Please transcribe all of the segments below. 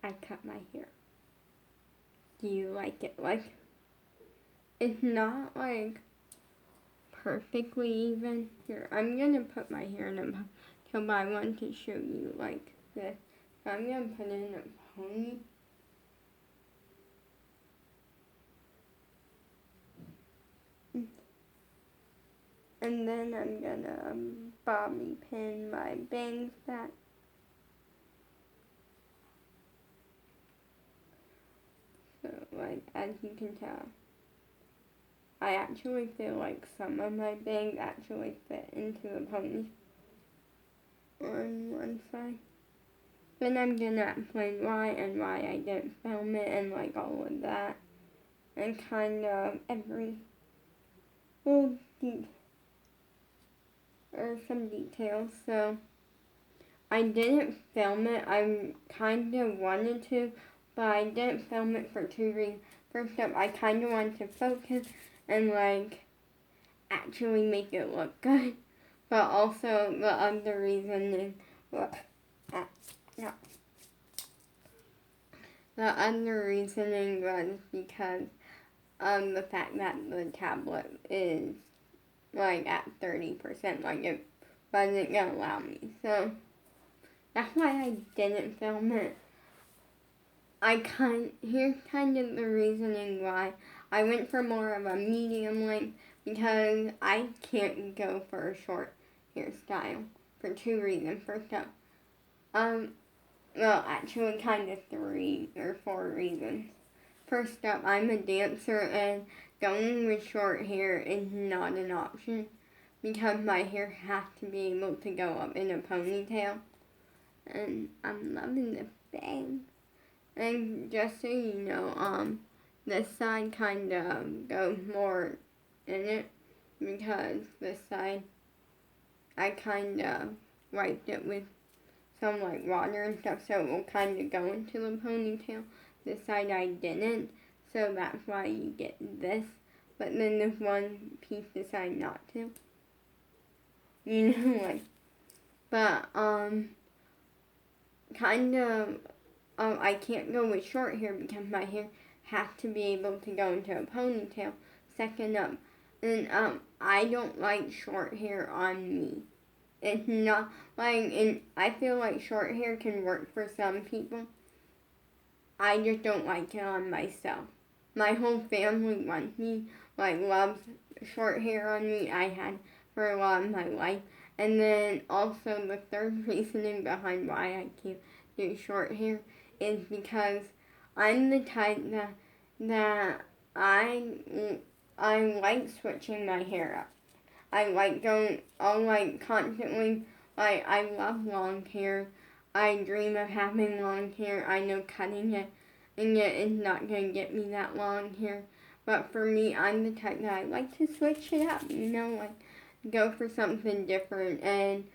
I cut my hair. Do you like it? Like, it's not like perfectly even. Here, I'm gonna put my hair in a ponytail, but I want to show you like this. So I'm gonna put it in a pony. And then I'm gonna bobby pin my bangs back. So like, as you can tell, I actually feel like some of my bangs actually fit into the pony on one side. Then I'm gonna explain why and why I didn't film it and like all of that. And kind of every little or some details. So I didn't film it. I kind of wanted to, but I didn't film it for two reasons. First up, I kind of wanted to focus and like actually make it look good. But also the other reason is yeah. The other reasoning was because of the fact that the tablet is like at 30%, like it wasn't gonna allow me. So that's why I didn't film it. Here's kind of the reasoning why I went for more of a medium length, because I can't go for a short hairstyle for two reasons. First up, well, actually kind of 3 or 4 reasons. First up, I'm a dancer and going with short hair is not an option because my hair has to be able to go up in a ponytail. And I'm loving the bang. And just so you know, this side kind of goes more in it because this side I kind of wiped it with some like water and stuff, so it will kind of go into the ponytail. This side I didn't, so that's why you get this. But then this one piece decided not to. You know, like, but kind of, I can't go with short hair because my hair has to be able to go into a ponytail. Second up, and I don't like short hair on me. It's not like, and I feel like short hair can work for some people. I just don't like it on myself. My whole family wants me, like loves short hair on me. I had for a lot of my life. And then also the third reasoning behind why I can't do short hair is because I'm the type that I like switching my hair up. I like going, I'll like constantly, like I love long hair. I dream of having long hair. I know cutting it and yet it's not going to get me that long hair. But for me, I'm the type that I like to switch it up, you know, like go for something different. And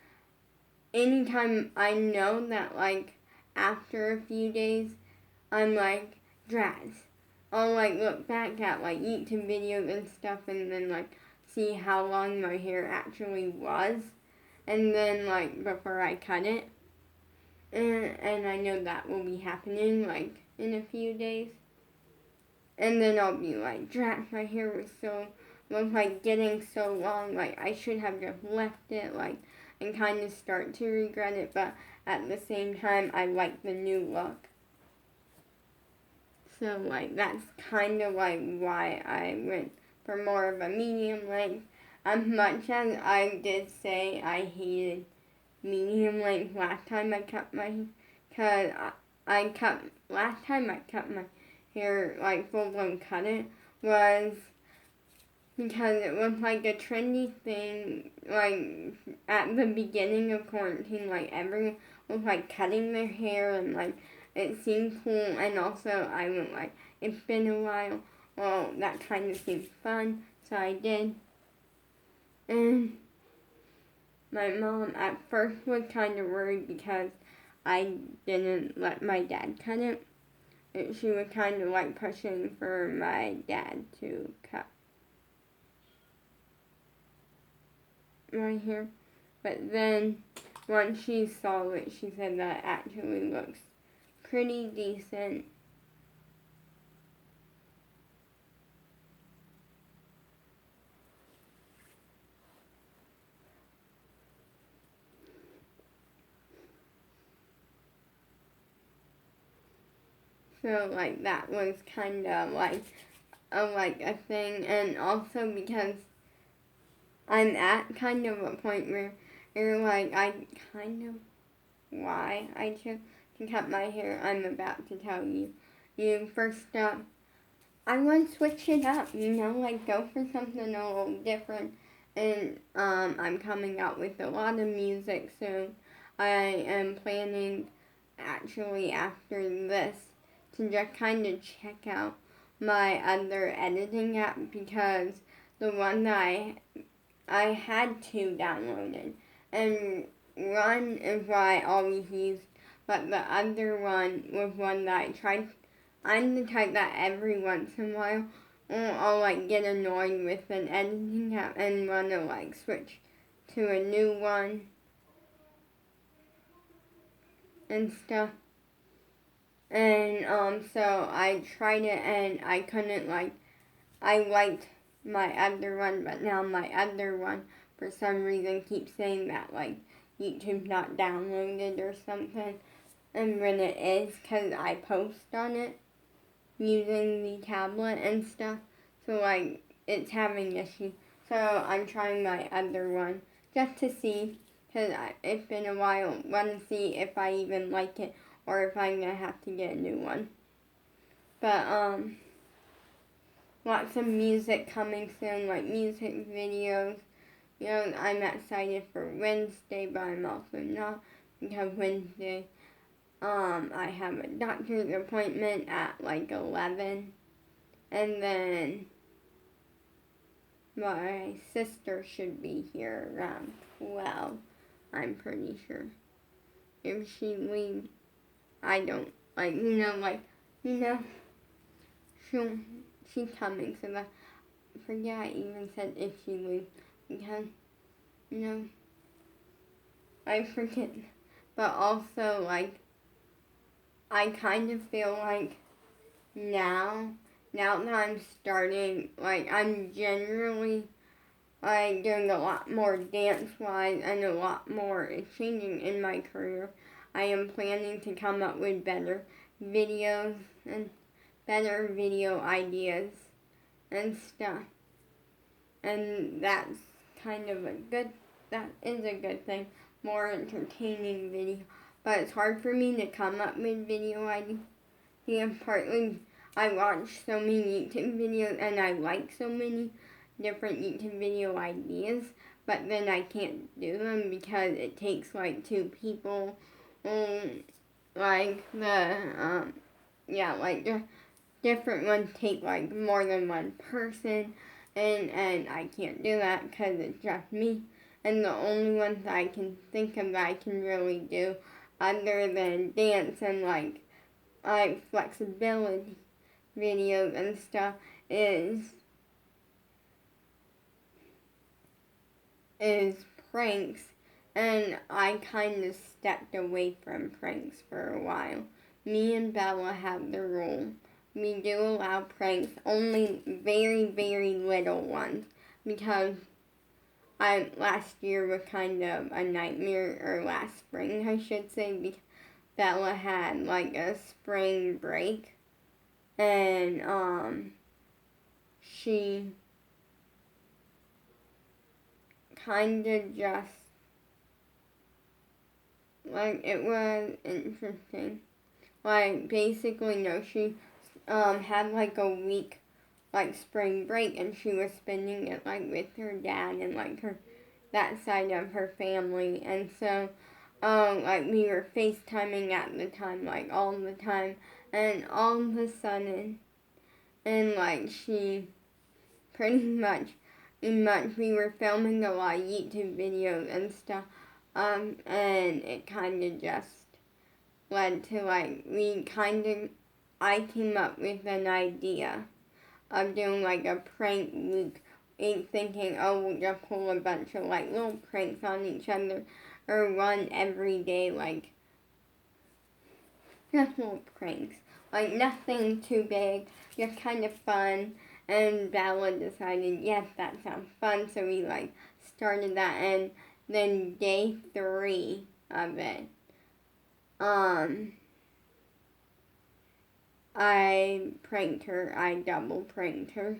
anytime I know that like after a few days, I'm like, Draz. I'll like look back at like YouTube videos and stuff and then like see how long my hair actually was, and then like before I cut it, and I know that will be happening like in a few days, and then I'll be like, Drat, my hair was like getting so long, like I should have just left it, like, and kind of start to regret it, but at the same time I like the new look. So like that's kind of like why I went for more of a medium length. As much as I did say I hated medium length last time I cut my, cause last time I cut my hair, like full blown cut it, was because it was like a trendy thing, like at the beginning of quarantine, like everyone was like cutting their hair and like it seemed cool, and also I went like, it's been a while, well that kind of seemed fun, so I did. And my mom at first was kind of worried because I didn't let my dad cut it. And she was kind of like pushing for my dad to cut my hair. But then once she saw it, she said that actually looks pretty decent. So like that was kind of like a thing, and also because I'm at kind of a point where like I kind of why I chose to cut my hair. I'm about to tell you. First up, I want to switch it up. Like go for something a little different. And I'm coming out with a lot of music soon. I am planning actually after this to just kind of check out my other editing app because the one that I had two downloaded, and one is what I always used, but the other one was one that I tried. I'm the type that every once in a while I'll like get annoyed with an editing app and want to like switch to a new one and stuff. And so I tried it and I couldn't I liked my other one, but now my other one for some reason keeps saying that like YouTube's not downloaded or something. And when it is, because I post on it using the tablet and stuff, so like it's having issues. So I'm trying my other one just to see, because it's been a while, want to see if I even like it or if I'm going to have to get a new one. But lots of music coming soon, like music videos. I'm excited for Wednesday, but I'm also not, because Wednesday, I have a doctor's appointment at like 11, and then my sister should be here around 12, I'm pretty sure. If she leaves, I don't, she's coming, so that, I forget I even said if she leaves, because, I forget, but also, I kind of feel like now that I'm starting, I'm generally, doing a lot more dance-wise and a lot more changing in my career. I am planning to come up with better videos and better video ideas and stuff. And that's kind of that is a good thing, more entertaining video. But it's hard for me to come up with video ideas. Partly I watch so many YouTube videos and I like so many different YouTube video ideas, but then I can't do them because it takes like two people, the different ones take like more than one person, and I can't do that because it's just me. And the only ones I can think of that I can really do, other than dance and like flexibility videos and stuff, is pranks. And I kind of stepped away from pranks for a while. Me and Bella have the rule. We do allow pranks, only very, very little ones, because last year was kind of a nightmare, or last spring I should say, because Bella had like a spring break, and she kind of just, it was interesting. Basically, no, she had like a week spring break, and she was spending it with her dad and that side of her family. And so we were FaceTiming at the time, all the time, and all of a sudden, and she pretty much we were filming a lot of YouTube videos and stuff, and it kind of just led to I came up with an idea of doing a prank week, thinking, oh, we'll just pull a bunch of little pranks on each other, or one every day, just little pranks. Like, nothing too big, just kind of fun. And Bella decided, yes, that sounds fun, so we, like, started that. And then day 3 of it, I pranked her. I double pranked her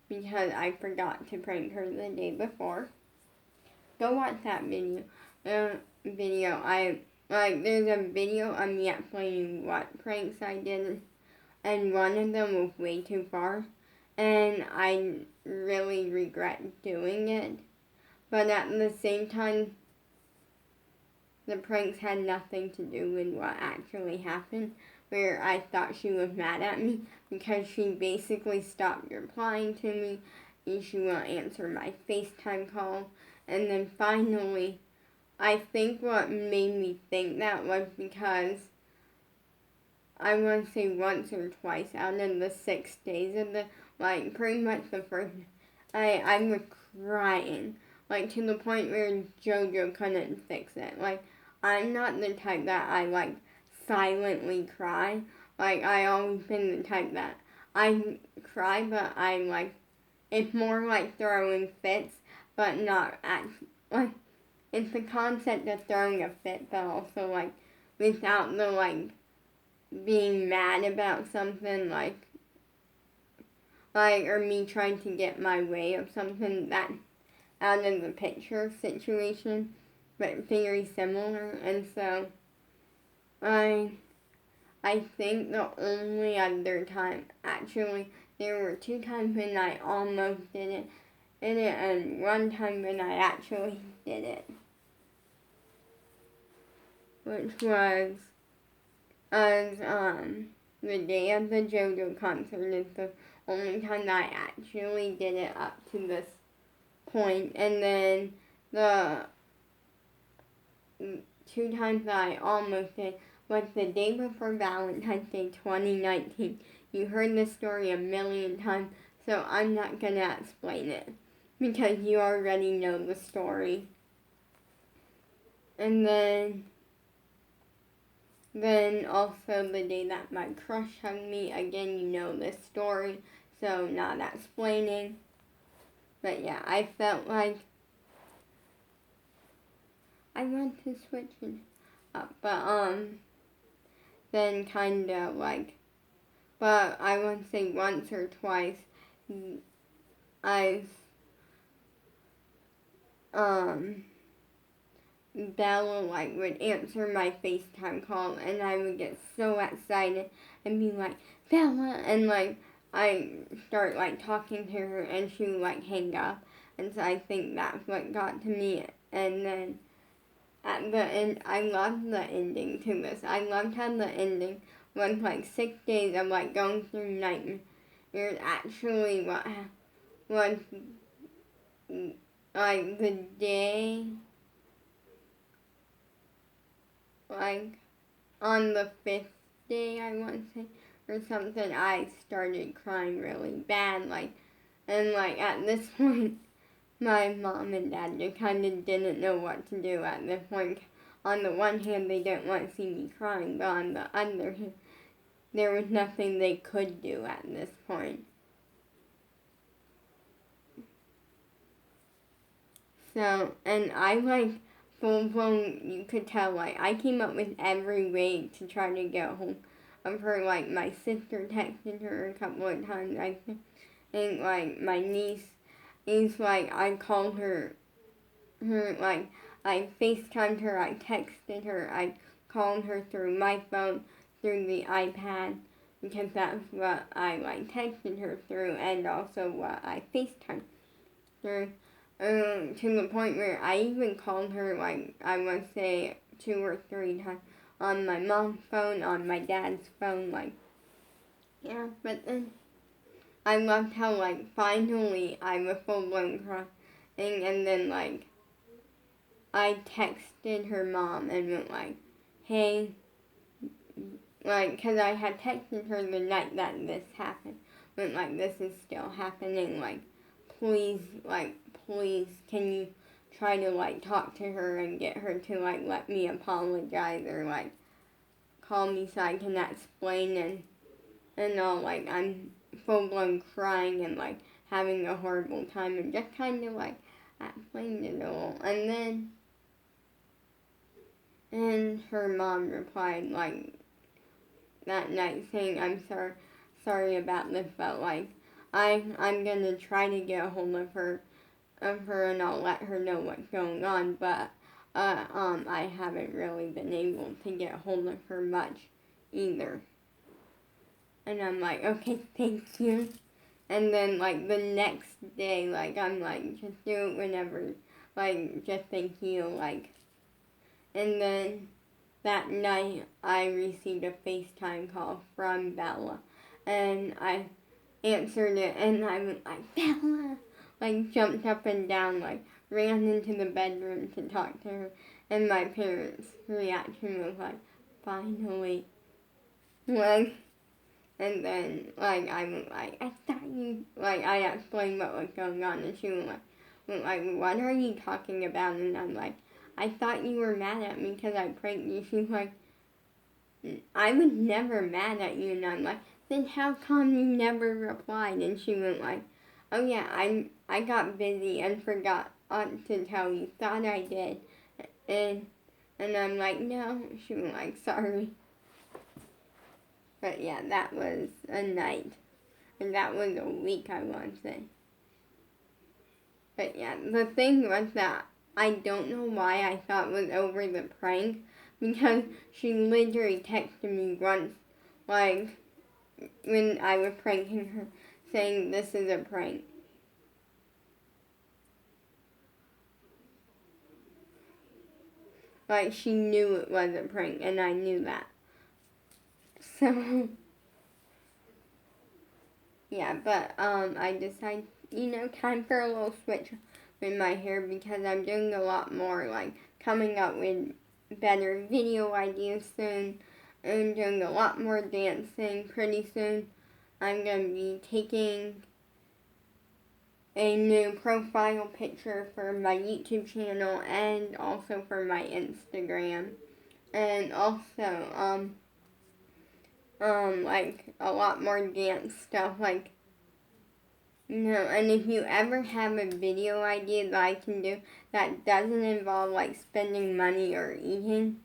because I forgot to prank her the day before. Go watch that video. There's a video of me explaining what pranks I did, and one of them was way too far, and I really regret doing it. But at the same time, the pranks had nothing to do with what actually happened, where I thought she was mad at me because she basically stopped replying to me and she won't answer my FaceTime call. And then finally, I think what made me think that was because I want to say once or twice out of the 6 days of pretty much the first, I was crying, to the point where JoJo couldn't fix it. I'm not the type that I, silently cry. I always been the type that I cry, but it's more like throwing fits, but not it's the concept of throwing a fit, but also, without the, being mad about something, or me trying to get my way of something that out of the picture situation, but very similar. And so I think the only other time, actually, there were 2 times when I almost did it, and 1 time when I actually did it, which was the day of the JoJo concert. Is the only time that I actually did it up to this point. And then the 2 times that I almost did was the day before Valentine's Day 2019. You heard this story a million times, so I'm not gonna explain it because you already know the story. And then also the day that my crush hugged me. Again, you know this story, so not explaining. But yeah, I felt like I want to switch it up, but then kinda but I wouldn't say once or twice I've Bella would answer my FaceTime call and I would get so excited and be like, Bella, and I start talking to her and she would hang up. And so I think that's what got to me. And then at the end, I loved the ending to this. I loved how the ending was 6 days of going through nightmares. Actually, what was the day, on the 5th day, I want to say, or something, I started crying really bad, and at this point, my mom and dad just kind of didn't know what to do at this point. On the one hand, they didn't want to see me crying, but on the other hand, there was nothing they could do at this point. So, and I full blown, you could tell, I came up with every way to try to get home of her. My sister texted her a couple of times, I think, my niece is I called her, I FaceTimed her, I texted her, I called her through my phone, through the iPad, because that's what I texted her through, and also what I FaceTimed her. To the point where I even called her, I want to say 2 or 3 times on my mom's phone, on my dad's phone, yeah, but then I loved how, finally I was full-blown crying, and then, I texted her mom and went, hey, because I had texted her the night that this happened, went, this is still happening, please, please, can you try to, talk to her and get her to, let me apologize, or, call me so I can explain and all, like, I'm full blown crying and, like, having a horrible time and just kind of, like, explained it all. And her mom replied, like, that night saying, I'm sorry about this, but, like, I'm gonna try to get a hold of her, and I'll let her know what's going on, but, I haven't really been able to get a hold of her much either. And I'm like, okay, thank you. And then, like, the next day, like, I'm like, just do it whenever, like, just thank you, like. And then that night, I received a FaceTime call from Bella. And I answered it, and I was like, Bella! Like, jumped up and down, like, ran into the bedroom to talk to her. And my parents' reaction was like, finally. Like, and then, like, I was like, I thought you, like, I explained what was going on, and she was like, what are you talking about? And I'm like, I thought you were mad at me because I pranked you. She's like, I was never mad at you. And I'm like, then how come you never replied? And she went like, oh yeah, I got busy and forgot to tell you. Thought I did. And I'm like, no. She was like, sorry. But yeah, that was a night. And that was a week, I want to say. But yeah, the thing was that I don't know why I thought it was over the prank. Because she literally texted me once, like, when I was pranking her, saying this is a prank. Like, she knew it was a prank, and I knew that. So, yeah, but, I decided, time for a little switch with my hair because I'm doing a lot more, like, coming up with better video ideas soon, and doing a lot more dancing pretty soon. I'm going to be taking a new profile picture for my YouTube channel and also for my Instagram. And also, like, a lot more dance stuff, like, and if you ever have a video idea that I can do that doesn't involve, like, spending money or eating,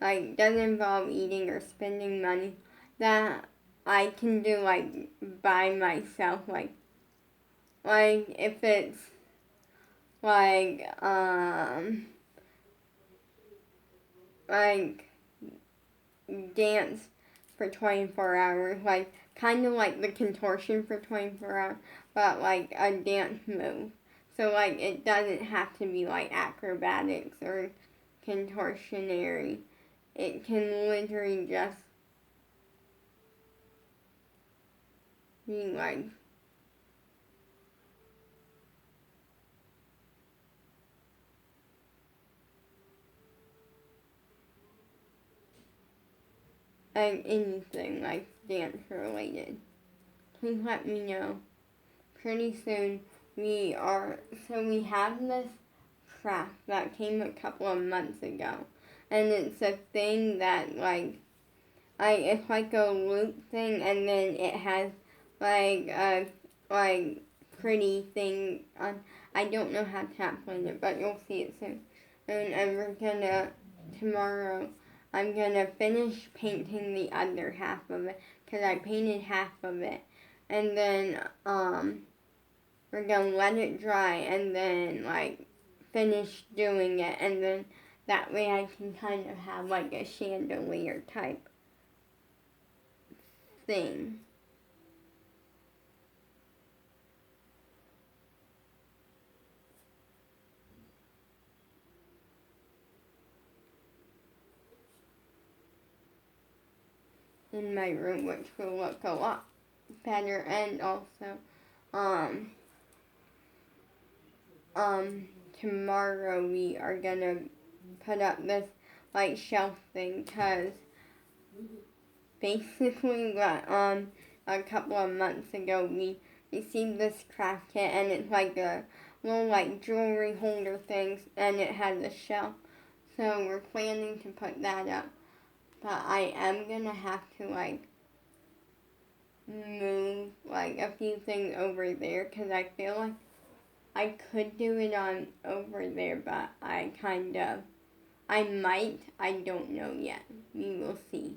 like, doesn't involve eating or spending money, that I can do, like, by myself, like, if it's, like, dance for 24 hours, like, kind of like the contortion for 24 hours, but, like, a dance move. So, like, it doesn't have to be, like, acrobatics or contortionary. It can literally just be, like, anything, like, dance related. Please let me know. Pretty soon we have this craft that came a couple of months ago. And it's a thing that, like, it's like a loop thing, and then it has, like, a, like, pretty thing on. I don't know how to explain it, but you'll see it soon. And we're gonna, tomorrow, I'm gonna finish painting the other half of it, because I painted half of it. And then, we're gonna let it dry, and then, like, finish doing it, and then that way I can kind of have, like, a chandelier type thing. In my room, which will look a lot better, and also, tomorrow we are gonna put up this, like, shelf thing, cause basically what, a couple of months ago we received this craft kit, and it's like a little, like, jewelry holder thing, and it has a shelf, so we're planning to put that up but I am gonna have to like move like a few things over there because I feel like I could do it on over there, but I might, I don't know yet. We will see.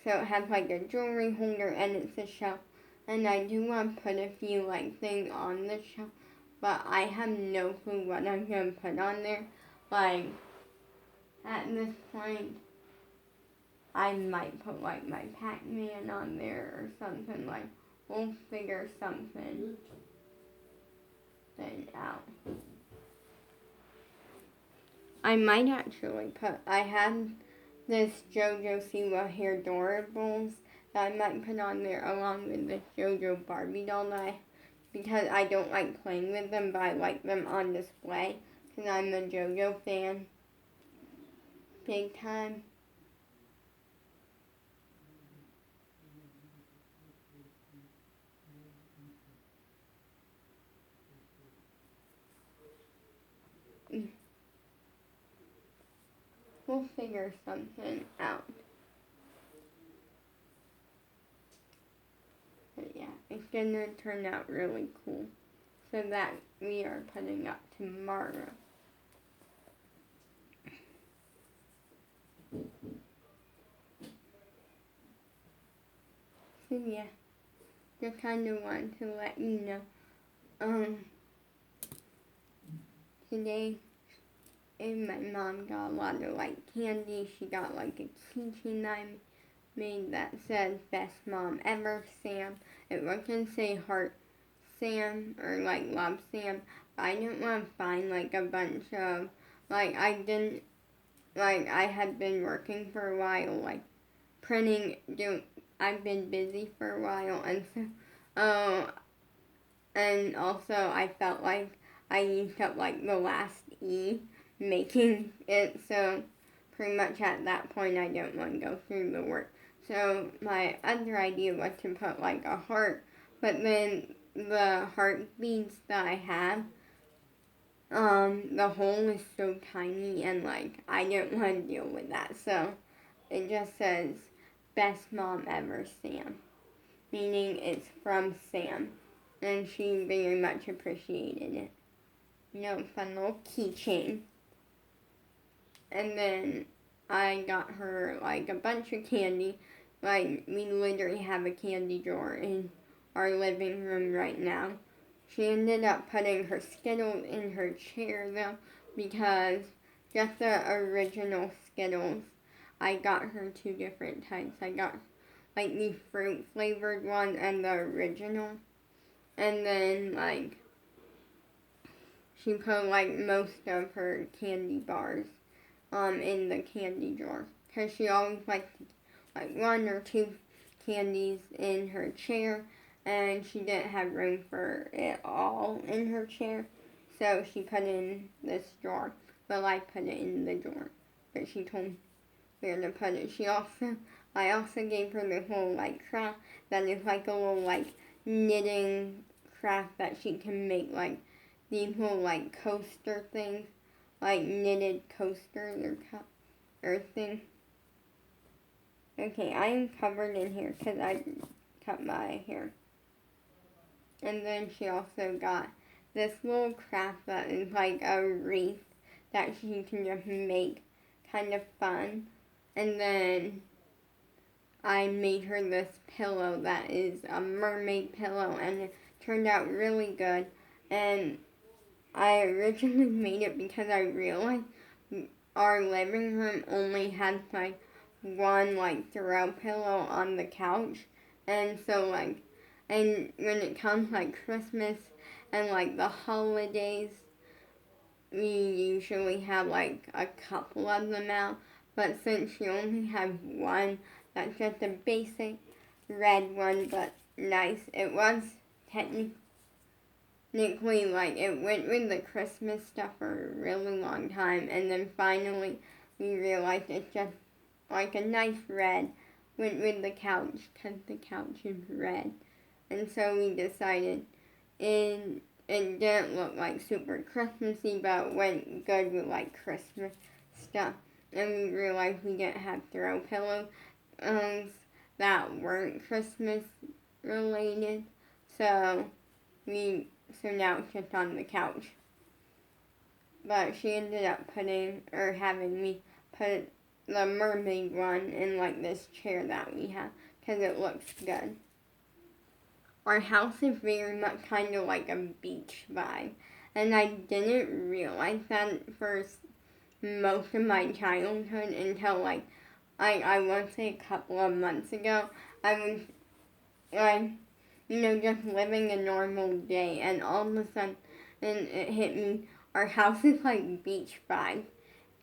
So it has like a jewelry holder and it's a shelf. And I do want to put a few like things on the shelf, but I have no clue what I'm going to put on there. Like, at this point, I might put like my Pac-Man on there or something like, we'll figure something out. I might actually I had this JoJo Siwa hair Doorables that I might put on there along with this JoJo Barbie doll because I don't like playing with them, but I like them on display because I'm a JoJo fan. Big time. We'll figure something out. But yeah, it's gonna turn out really cool. So that we are putting up tomorrow. So yeah, just kind of wanted to let you know. Today, and my mom got a lot of like candy. She got like a keychain I made that said "Best Mom Ever, Sam." It wasn't say Heart Sam or like Love Sam. But I didn't want to find like a bunch of like I had been working for a while like printing. I've been busy for a while and so and also I felt like I used up like the last E making it, so pretty much at that point I didn't want to go through the work. So my other idea was to put like a heart, but then the heart beads that I have, the hole is so tiny and like I didn't want to deal with that. So it just says "Best Mom Ever, Sam," meaning it's from Sam, and she very much appreciated it. Fun little keychain. And then I got her like a bunch of candy. Like we literally have a candy drawer in our living room right now. She ended up putting her Skittles in her chair though because just the original Skittles, I got her two different types. I got like the fruit flavored one and the original. And then like she put like most of her candy bars in the candy drawer because she always liked like one or two candies in her chair and she didn't have room for it all in her chair, so she put it in this drawer. Well, I put it in the drawer, but she told me where to put it. I also gave her this little like craft that is like a little like knitting craft that she can make like these little like coaster things, like knitted coasters or things. Okay, I am covered in here because I cut my hair. And then she also got this little craft that is like a wreath that she can just make kind of fun. And then I made her this pillow that is a mermaid pillow and it turned out really good. And I originally made it because I realized our living room only had like one like throw pillow on the couch, and so like, and when it comes like Christmas and like the holidays, we usually have like a couple of them out, but since you only have one, that's just a basic red one, but nice. It was technically like it went with the Christmas stuff for a really long time, and then finally we realized it's just like a nice red went with the couch because the couch is red, and so we decided it didn't look like super Christmassy, but it went good with like Christmas stuff. and we realized we didn't have throw pillows that weren't Christmas related. So now it's just on the couch. But she ended up having me put the mermaid one in like this chair that we have because it looks good. Our house is very much kind of like a beach vibe, and I didn't realize that for most of my childhood until like I want to say a couple of months ago. I was like, just living a normal day, and all of a sudden it hit me. Our house is like beach vibe.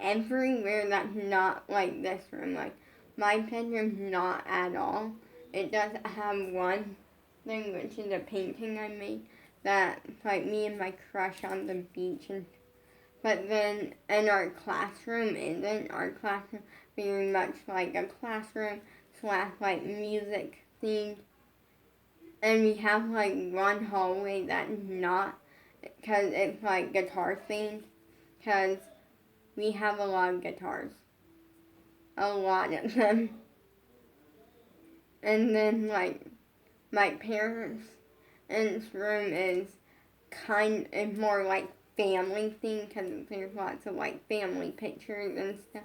Everywhere that's not like this room. Like, my bedroom's not at all. It does have one thing, which is a painting I made that's like me and my crush on the beach. But then, and our classroom isn't. Our classroom very much like a classroom / like music themed. And we have like one hallway that's not, because it's like guitar themed. Because we have a lot of guitars. A lot of them. And then, like, my parents' room is more like family themed because there's lots of like family pictures and stuff.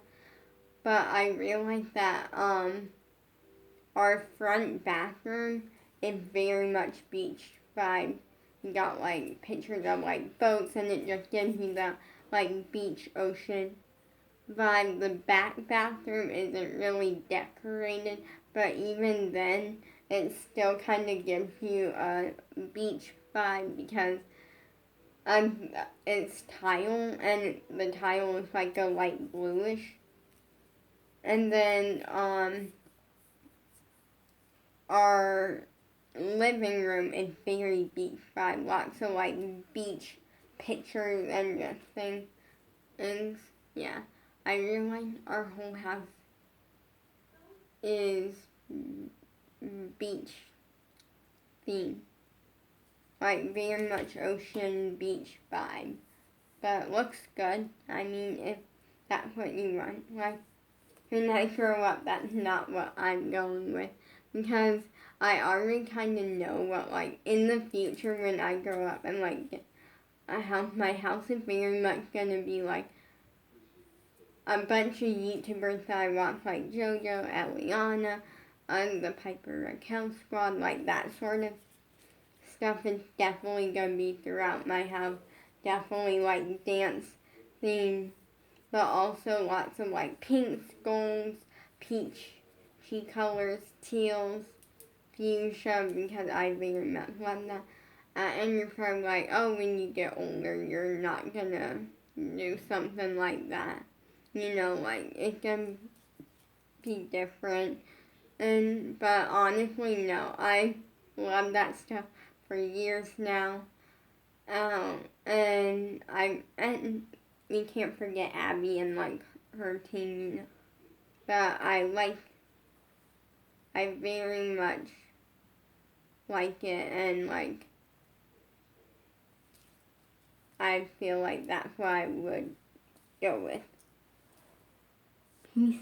But I realized that our front bathroom is very much beach vibe. We got like pictures of like boats, and it just gives you that like beach ocean vibe. The back bathroom isn't really decorated, but even then, it still kind of gives you a beach vibe because it's tile, and the tile is like a light bluish. And then our living room is very beach vibe, lots of like beach pictures and just things. And yeah, I realize our whole house is beach theme. Like very much ocean beach vibe. But it looks good. I mean, if that's what you want. Like, when I grow up, that's not what I'm going with. Because I already kind of know what, like, in the future when I grow up and, like, my house is very much going to be, like, a bunch of YouTubers that I watch, like JoJo, Eliana, the Piper Raquel Squad, like that sort of stuff is definitely going to be throughout my house. Definitely, like, dance theme, but also lots of, like, pinks, golds, peachy colors, teals, fuchsia, because I very much love that. And you're probably like, oh, when you get older, you're not going to do something like that. Like, it can be different. But honestly, no, I love that stuff for years now. And we can't forget Abby and like her team. But I very much like it, and like I feel like that's what I would go with. Peace.